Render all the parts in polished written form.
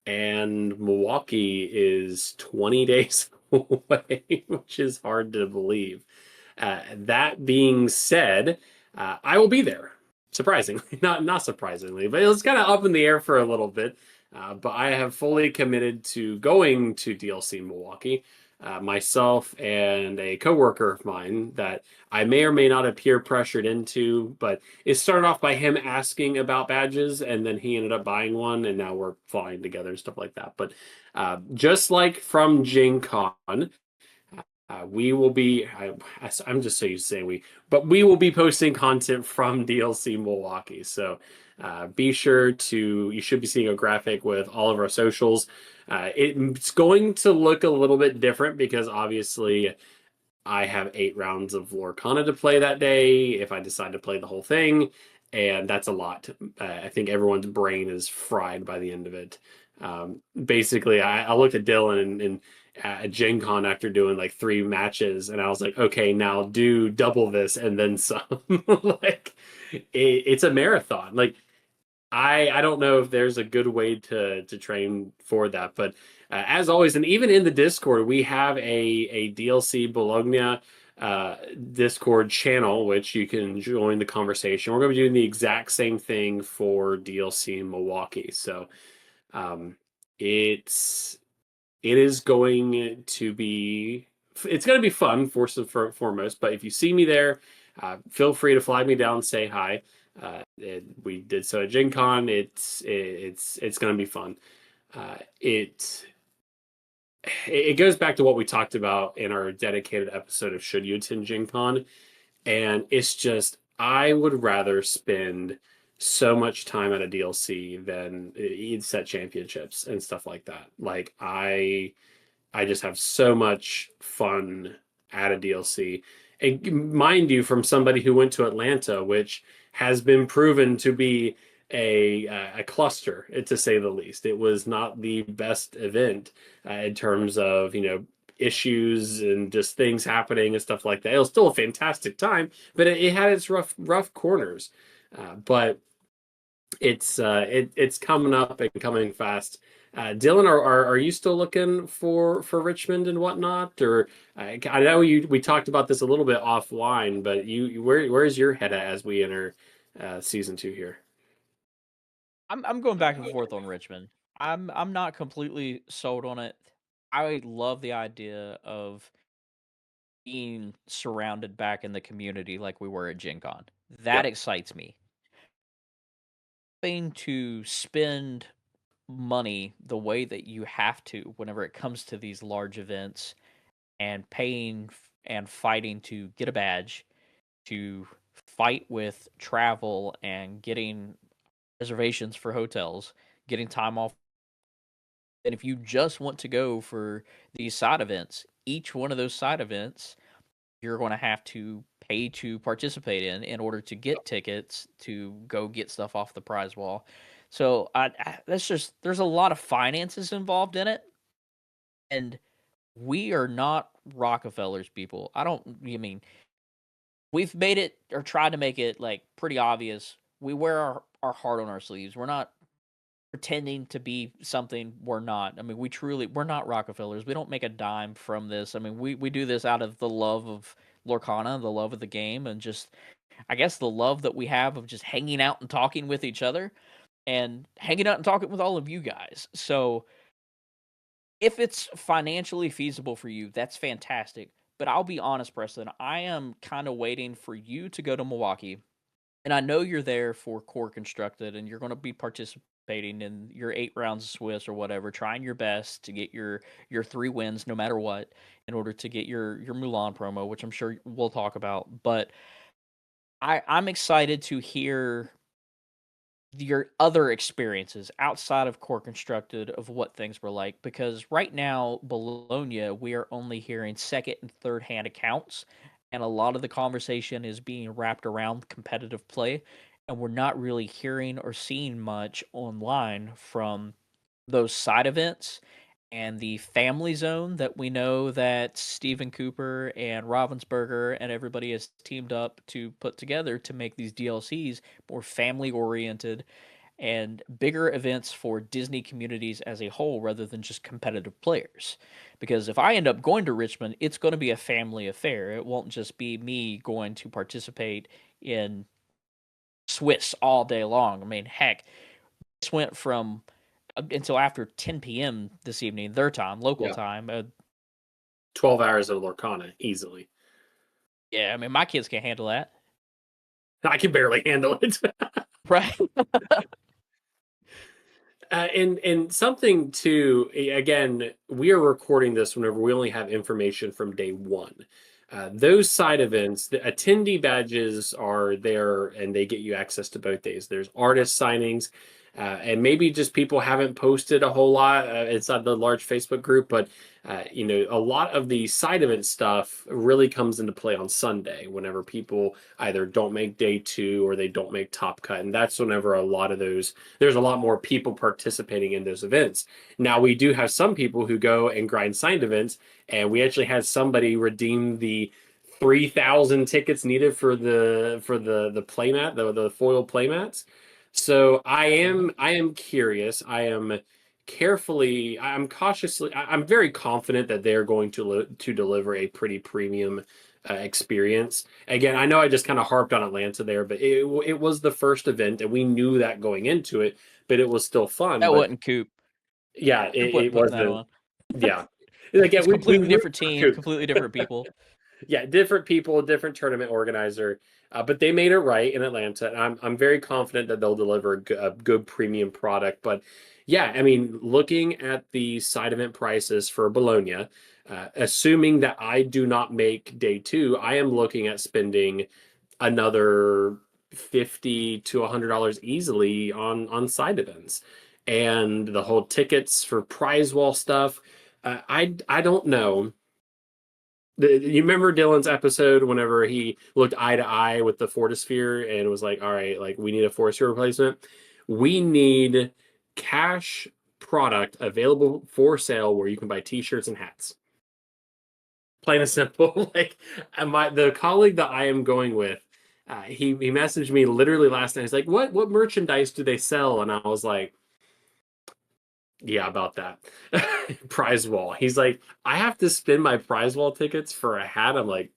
and Milwaukee is 20 days away, which is hard to believe. That being said, I will be there. Surprisingly, not surprisingly, but it was kind of up in the air for a little bit. But I have fully committed to going to DLC Milwaukee. Myself and a coworker of mine that I may or may not have peer pressured into, but it started off by him asking about badges, and then he ended up buying one, and now we're flying together and stuff like that. But just like from Gen Con, we will be, I'm just so used to saying we, but we will be posting content from DLC Milwaukee. So be sure to, you should be seeing a graphic with all of our socials. It's going to look a little bit different because obviously I have 8 rounds of Lorcana to play that day if I decide to play the whole thing. And that's a lot. I think everyone's brain is fried by the end of it. Basically, I looked at Dylan and at Gen Con after doing like 3 matches, and I was like, okay, now do double this and then some. Like, it's a marathon. Like, I don't know if there's a good way to train for that, but as always, and even in the Discord, we have a DLC Bologna Discord channel, which you can join the conversation. We're going to be doing the exact same thing for DLC in Milwaukee. So um, it's it is going to be it's going to be fun for foremost. But if you see me there, feel free to flag me down, say hi. We did so at Gen Con. It's going to be fun. It it goes back to what we talked about in our dedicated episode of Should You Attend Gen Con, and it's just I would rather spend so much time at a DLC than set championships and stuff like that. Like I just have so much fun at a DLC. And mind you, from somebody who went to Atlanta, which has been proven to be a cluster, to say the least. It was not the best event in terms of issues and just things happening and stuff like that. It was still a fantastic time, but it had its rough corners. But it's coming up and coming fast. Dylan, are you still looking for Richmond and whatnot? Or I know we talked about this a little bit offline, but where's your head at as we enter season 2 here? I'm going back and forth on Richmond. I'm not completely sold on it. I love the idea of being surrounded back in the community like we were at Gen Con. That Yep. excites me. Having to spend money the way that you have to whenever it comes to these large events and paying and fighting to get a badge, to fight with travel and getting reservations for hotels, getting time off. And if you just want to go for these side events, each one of those side events, you're going to have to pay to participate in order to get tickets to go get stuff off the prize wall. So that's just there's a lot of finances involved in it, and we are not Rockefellers people. I mean, we've made it or tried to make it like pretty obvious. We wear our heart on our sleeves. We're not pretending to be something we're not. I mean, we're not Rockefellers. We don't make a dime from this. I mean, we do this out of the love of Lorcana, the love of the game, and just I guess the love that we have of just hanging out and talking with each other and hanging out and talking with all of you guys. So if it's financially feasible for you, that's fantastic. But I'll be honest, Preston, I am kind of waiting for you to go to Milwaukee, and I know you're there for core constructed and you're going to be participating in your 8 rounds of Swiss or whatever, trying your best to get your 3 wins no matter what in order to get your Mulan promo, which I'm sure we'll talk about. But I'm excited to hear your other experiences outside of core constructed of what things were like, because right now Bologna we are only hearing second and third hand accounts, and a lot of the conversation is being wrapped around competitive play, and we're not really hearing or seeing much online from those side events and the family zone that we know that Stephen Cooper and Ravensburger and everybody has teamed up to put together to make these DLCs more family oriented. and bigger events for Disney communities as a whole rather than just competitive players. Because if I end up going to Richmond, it's going to be a family affair. It won't just be me going to participate in Swiss all day long. I mean, heck, this went from until after 10 p.m. this evening, their time, local Yeah. time. 12 hours of Lorcana easily. Yeah, I mean, my kids can't handle that. I can barely handle it. Right. And something too, again, we are recording this whenever we only have information from day one. Those side events, the attendee badges are there and they get you access to both days. There's artist signings, and maybe just people haven't posted a whole lot inside the large Facebook group, but a lot of the side event stuff really comes into play on Sunday whenever people either don't make day two or they don't make top cut. And that's whenever a lot of those there's a lot more people participating in those events. Now we do have some people who go and grind signed events, and we actually had somebody redeem the 3,000 tickets needed for the playmat, the foil playmats. So Mhm. I am curious. I'm cautiously, I'm very confident that they're going to deliver a pretty premium experience. Again, I know I just kind of harped on Atlanta there, but it was the first event, and we knew that going into it, but it was still fun. That But wasn't Coop. yeah, Coop it wasn't putting that wasn't. on. Yeah, like yeah, It's we completely root different for team, Coop. completely different people. Yeah, different people, different tournament organizer, but they made it right in Atlanta. And I'm very confident that they'll deliver a good premium product. But yeah, I mean, looking at the side event prices for Bologna, assuming that I do not make day two, I am looking at spending another 50 to $100 easily on side events, and the whole tickets for prize wall stuff. I don't know. You remember Dylan's episode whenever he looked eye to eye with the Fortisphere and was like, all right, like we need a Fortisphere replacement. We need cash product available for sale where you can buy t-shirts and hats. Plain and simple. Like the colleague that I am going with, he messaged me literally last night. He's like, what merchandise do they sell? And I was like, yeah, about that. Prize wall. He's like, I have to spend my prize wall tickets for a hat. I'm like,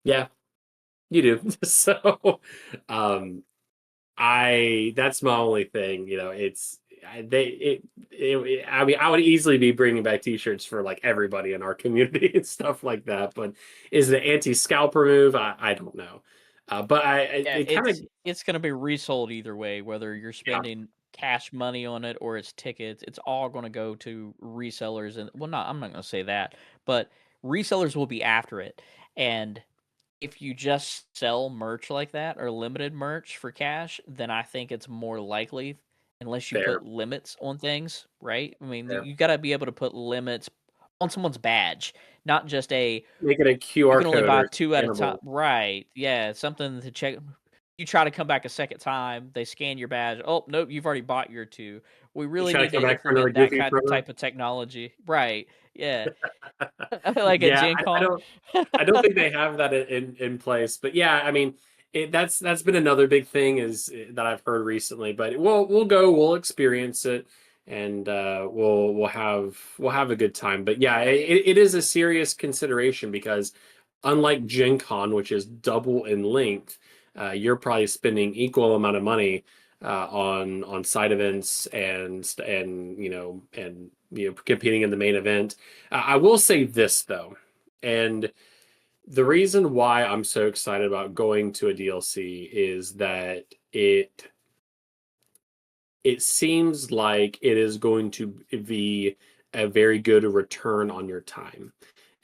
yeah, you do. So, um, I that's my only thing. It's I mean, I would easily be bringing back T-shirts for like everybody in our community and stuff like that. But is it an anti-scalper move? I don't know. But Yeah, it kind of it's gonna be resold either way, whether you're yeah, spending cash money on it or it's tickets. It's all gonna go to resellers, and well, not I'm not gonna say that, but resellers will be after it. And if you just sell merch like that or limited merch for cash, then I think it's more likely, unless you fair, put limits on things, right? I mean, fair. you got to be able to put limits on someone's badge, not just a Make it a you QR can only code buy or two at a time. scannable. Right. Yeah, something to check. You try to come back a second time, they scan your badge. Oh, nope, you've already bought your two. We You really try to need to come back for another implement that Goofy promo. type of technology. Right. Yeah. Like a Yeah, Gen I Con. don't think they have that in place. But yeah, I mean, that's been another big thing is that I've heard recently. But we'll experience it, and we'll have a good time. But yeah, it is a serious consideration because unlike Gen Con, which is double in length, you're probably spending equal amount of money on side events and competing in the main event. I will say this though, and the reason why I'm so excited about going to a DLC is that it seems like it is going to be a very good return on your time.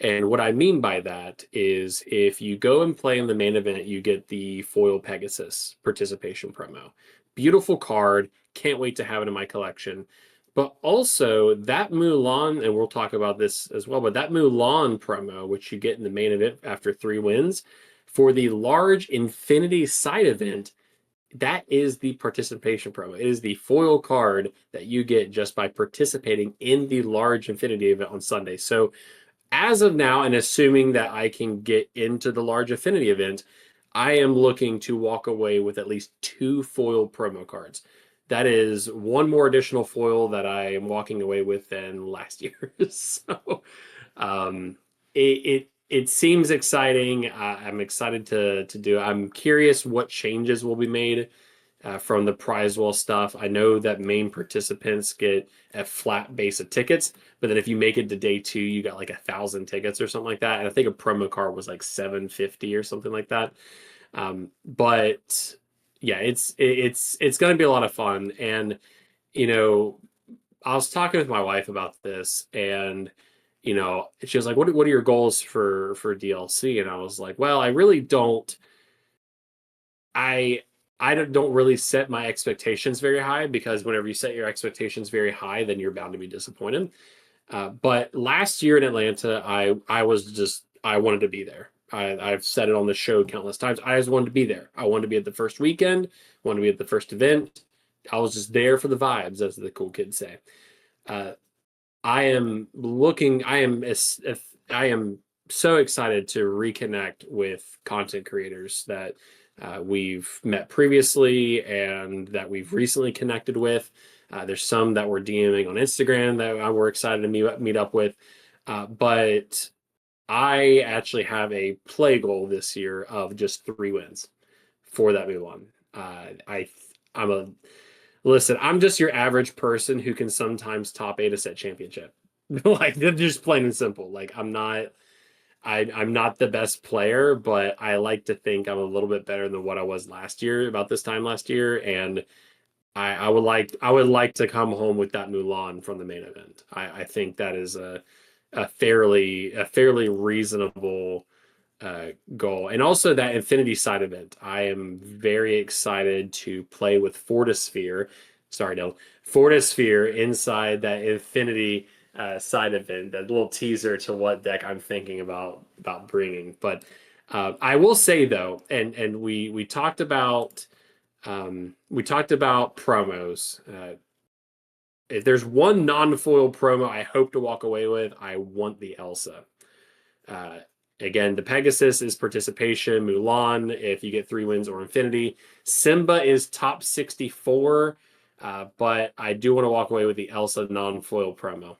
And what I mean by that is if you go and play in the main event, you get the foil Pegasus participation promo. Beautiful card. Can't wait to have it in my collection. But also that Mulan, and we'll talk about this as well, but that Mulan promo, which you get in the main event after 3 wins, for the large Infinity side event, that is the participation promo. It is the foil card that you get just by participating in the large Infinity event on Sunday. So as of now, and assuming that I can get into the large affinity event, I am looking to walk away with at least two foil promo cards. that is one more additional foil that I am walking away with than last year. So um, it seems exciting. I'm excited to do it. I'm curious what changes will be made from the prize wall stuff. I know that main participants get a flat base of tickets, but then if you make it to day two, you got like 1,000 tickets or something like that. And I think a promo card was like 750 or something like that. But yeah, it's going to be a lot of fun. And you know, I was talking with my wife about this, and she was like, "What are your goals for DLC?" And I was like, "Well, I really don't. I don't really set my expectations very high because whenever you set your expectations very high, then you're bound to be disappointed." But last year in Atlanta, I was just I wanted to be there. I've said it on the show countless times. I just wanted to be there. I wanted to be at the first weekend. Wanted to be at the first event. I was just there for the vibes, as the cool kids say. Uh, I am looking. I am so excited to reconnect with content creators that we've met previously and that we've recently connected with. There's some that we're DMing on Instagram that we're excited to meet up with. But I actually have a play goal this year of just 3 wins for that Mulan. I'm a Listen, I'm just your average person who can sometimes top eight a set championship. Like they're just plain and simple. Like I'm not the best player, but I like to think I'm a little bit better than what I was last year, about this time last year. And I would like to come home with that Mulan from the main event. I think that is a fairly reasonable goal. And also that Infinity side event. I am very excited to play with Fortisphere. Sorry, no, Fortisphere inside that Infinity side event. That little teaser to what deck I'm thinking about bringing. But I will say though, and we talked about promos. If there's one non-foil promo I hope to walk away with, I want the Elsa. Uh, Again, the Pegasus is participation. Mulan, if you get 3 wins or Infinity. Simba is top 64, but I do want to walk away with the Elsa non-foil promo.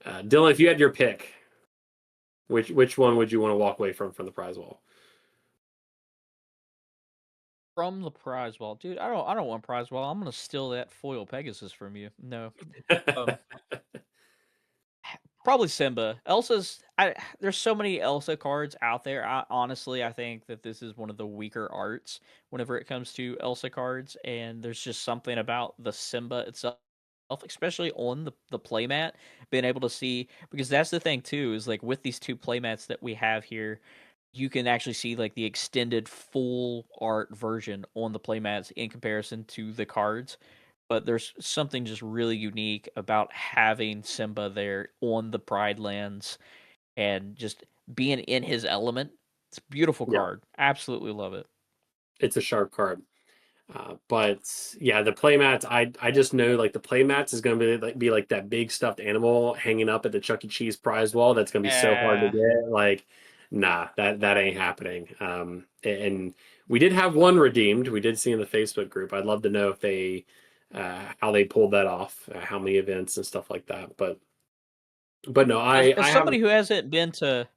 Dylan, if you had your pick, which one would you want to walk away from the prize wall? From the prize wall, dude. I don't want prize wall. I'm gonna steal that foil Pegasus from you. No, um, probably Simba. There's so many Elsa cards out there. Honestly, I think that this is one of the weaker arts whenever it comes to Elsa cards, and there's just something about the Simba itself, especially on the playmat, being able to see, because that's the thing too, is like with these two playmats that we have here, you can actually see like the extended full art version on the playmats in comparison to the cards. But there's something just really unique about having Simba there on the Pride lands and just being in his element. It's a beautiful Yeah, card. Absolutely love it. it's a sharp card. But yeah, the playmats, I just know like the playmats is gonna be like that big stuffed animal hanging up at the Chuck E. Cheese prize wall. That's gonna be so hard to Uh, get. Like, nah, that ain't happening. And we did have one redeemed. We did see in the Facebook group. I'd love to know if they how they pulled that off, how many events and stuff like that. But no, as I have somebody who hasn't been to,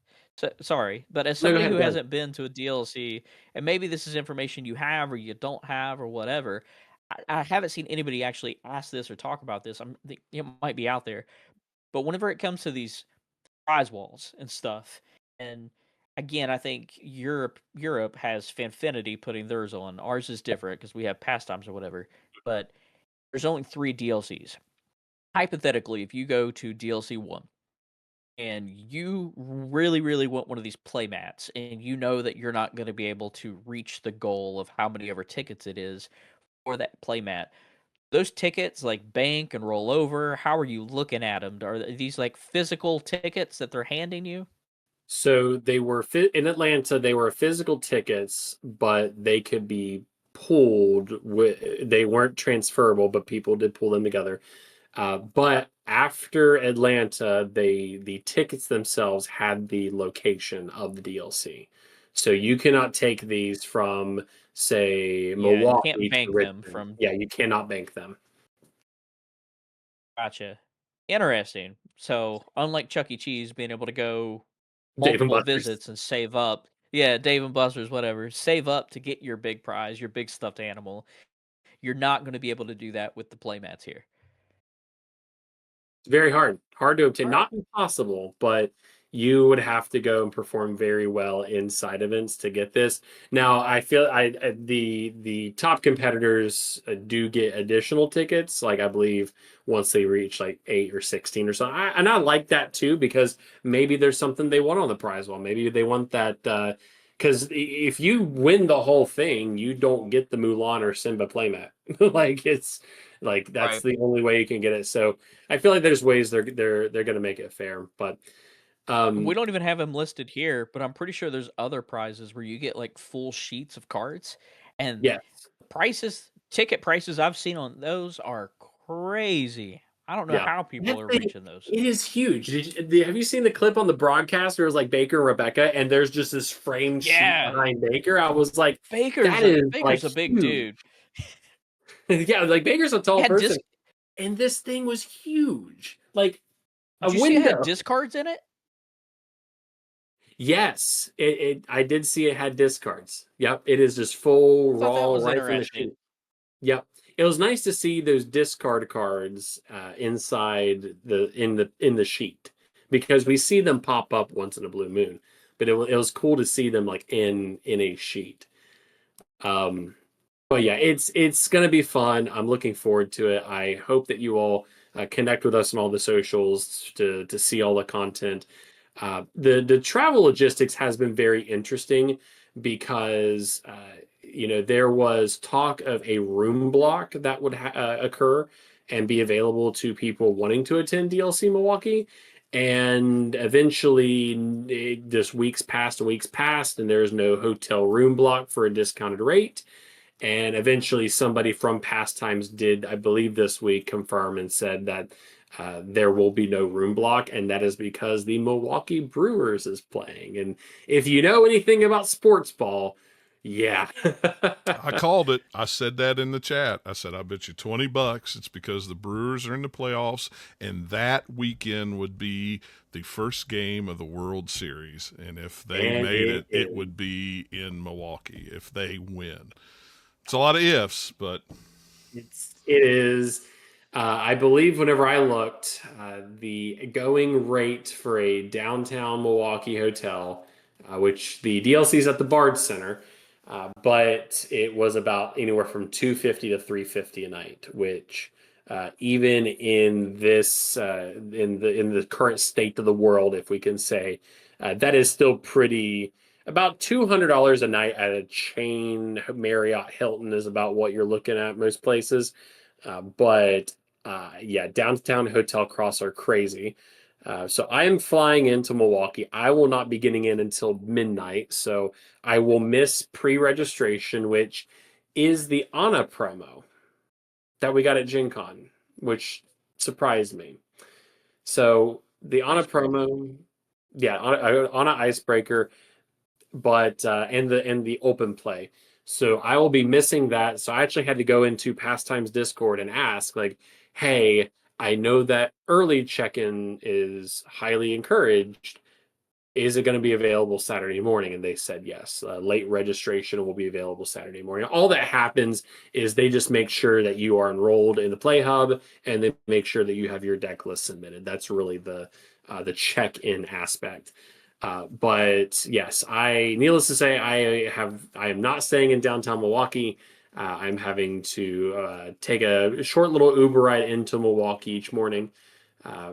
sorry, but as no. Go somebody who ahead. Go ahead. hasn't been to a DLC, and maybe this is information you have or you don't have or whatever, I haven't seen anybody actually ask this or talk about this. It might be out there, but whenever it comes to these prize walls and stuff. And again, I think Europe has Fanfinity putting theirs on. Ours is different because we have pastimes or whatever. But there's only 3 DLCs. Hypothetically, if you go to DLC 1 and you really, really want one of these playmats and you know that you're not going to be able to reach the goal of how many ever tickets it is for that playmat, those tickets like bank and roll over, how are you looking at them? Are these like physical tickets that they're handing you? So they were in Atlanta. They were physical tickets, but they could be pulled. They weren't transferable, but people did pull them together. But after Atlanta, the tickets themselves had the location of the DLC. So you cannot take these from, say, Yeah, you can't Milwaukee to bank them Richmond. from Yeah, you cannot bank them. Gotcha. Interesting. So, unlike Chuck E. Cheese being able to go Dave and multiple Buster's. visits and save up, yeah, Dave and Buster's, whatever, save up to get your big prize, your big stuffed animal. You're not going to be able to do that with the playmats here. It's very hard to obtain. All right. Not impossible, but you would have to go and perform very well in side events to get this. Now, I feel the top competitors do get additional tickets. Like I believe once they reach like 8 or 16 or something, and I like that too because maybe there's something they want on the prize wall. Maybe they want that. Because if you win the whole thing, you don't get the Mulan or Simba playmat. Like it's like that's Right. the only way you can get it. So I feel like there's ways they're gonna make it fair, but We um don't even have him listed here, but I'm pretty sure there's other prizes where you get like full sheets of cards, and yes, ticket prices I've seen on those are crazy. I don't know yeah, how that people are thing reaching those. it is huge. Have you seen the clip on the broadcast where it was like Baker and Rebecca, and there's just this framed sheet Yeah, behind Baker? I was like, Baker's that a is like Baker's a big huge. dude. Yeah, like Baker's a He tall had person, disc. and this thing was huge, like a Did you see it had window. discards in it? Yes, I did see it had discards. Yep, it is just full I thought that raw was right from the interesting. sheet. Yep. It was nice to see those discard cards inside the sheet because we see them pop up once in a blue moon, but it was cool to see them like in a sheet. Um, but yeah, it's gonna be fun. I'm looking forward to it. I hope that you all connect with us on all the socials to see all the content. The travel logistics has been very interesting because there was talk of a room block that would occur and be available to people wanting to attend DLC Milwaukee. And eventually, just weeks passed and weeks passed, and there's no hotel room block for a discounted rate. And eventually, somebody from Pastimes did, I believe, this week confirm and said that there will be no room block, and that is because the Milwaukee Brewers is playing. And if you know anything about sports ball, yeah. I called it. I said that in the chat. I said, I bet you $20 it's because the Brewers are in the playoffs, and that weekend would be the first game of the World Series. And if they And made it it, it is. would be in Milwaukee if they win. It's a lot of ifs, but It is. I believe whenever I looked, the going rate for a downtown Milwaukee hotel, which the DLC is at the Bard Center, but it was about anywhere from 250 to 350 a night, which even in this in the current state of the world, if we can say, that is still pretty. About $200 a night at a chain Marriott Hilton is about what you're looking at most places. But yeah, downtown hotel costs are crazy. So I am flying into Milwaukee. I will not be getting in until midnight. So I will miss pre-registration, which is the Ana promo that we got at Gen Con, which surprised me. So the Ana Icebreaker. promo, yeah, Ana Icebreaker, but and the open play. So I will be missing that. So I actually had to go into Pastimes Discord and ask, like, hey, I know that early check-in is highly encouraged. Is it going to be available Saturday morning? And they said yes. Late registration will be available Saturday morning. All that happens is they just make sure that you are enrolled in the Play Hub and they make sure that you have your deck list submitted. That's really the check-in aspect. But yes, needless to say, I am not staying in downtown Milwaukee. I'm having to take a short little Uber ride into Milwaukee each morning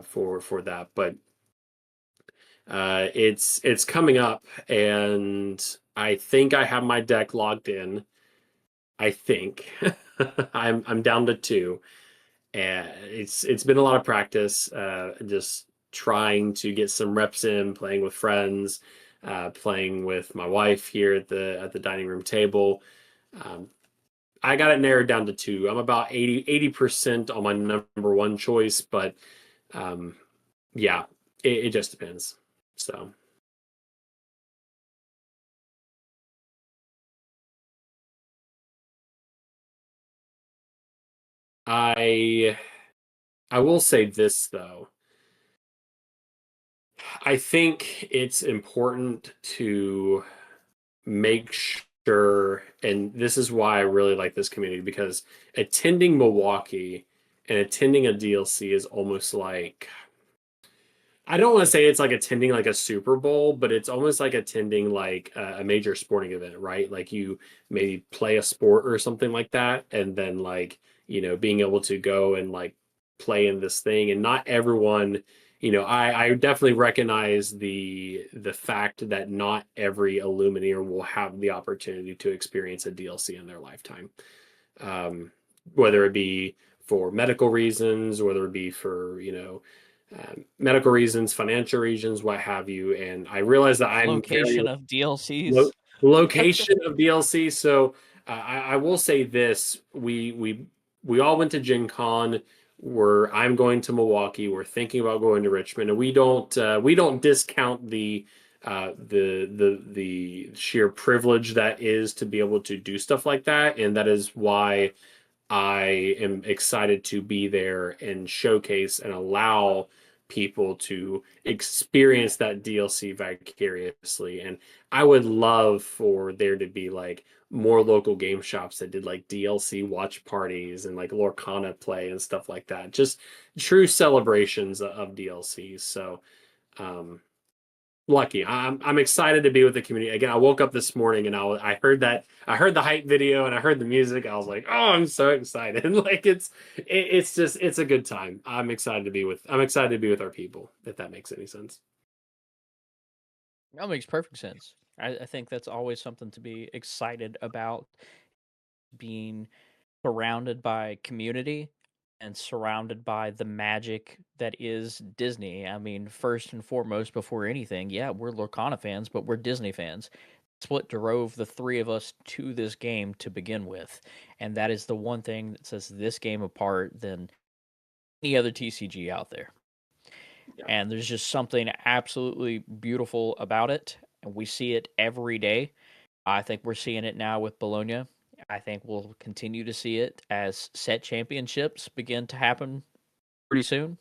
for that. But it's coming up, and I think I have my deck logged in. I think I'm down to two, and it's been a lot of practice. Just trying to get some reps in, playing with friends, playing with my wife here at the dining room table. Um, I got it narrowed down to two. I'm about 80% on my number one choice, but um, yeah, it just depends. So. I I will say this though. I think it's important to make sure, and this is why I really like this community, because attending Milwaukee and attending a DLC is almost like, I don't want to say it's like attending like a Super Bowl, but it's almost like attending like a major sporting event, right? Like you maybe play a sport or something like that, and then like, being able to go and like play in this thing. And not everyone, I definitely recognize the fact that not every Illuminator will have the opportunity to experience a DLC in their lifetime. Whether it be for medical reasons, whether it be for, medical reasons, financial reasons, what have you. And I realize that I'm very Location of lo- DLCs. location of DLC. So I will say this: we all went to Gen Con. I'm going to Milwaukee. We're thinking about going to Richmond, and we don't discount the sheer privilege that is to be able to do stuff like that, and that is why I am excited to be there and showcase and allow people to experience that DLC vicariously. And I would love for there to be like more local game shops that did like DLC watch parties and like Lorcana play and stuff like that. Just true celebrations of DLCs. So, um, lucky. I'm excited to be with the community again. I woke up this morning and I heard the hype video and I heard the music. I was like, oh, I'm so excited. Like it's just it's a good time. I'm excited to be with our people, if that makes any sense. That makes perfect sense. I think that's always something to be excited about, being surrounded by community and surrounded by the magic that is Disney. I mean, first and foremost, before anything, yeah, we're Lorcana fans, but we're Disney fans. It's what drove the three of us to this game to begin with. And that is the one thing that sets this game apart than any other TCG out there. Yeah. And there's just something absolutely beautiful about it. And we see it every day. I think we're seeing it now with Bologna. I think we'll continue to see it as set championships begin to happen pretty soon.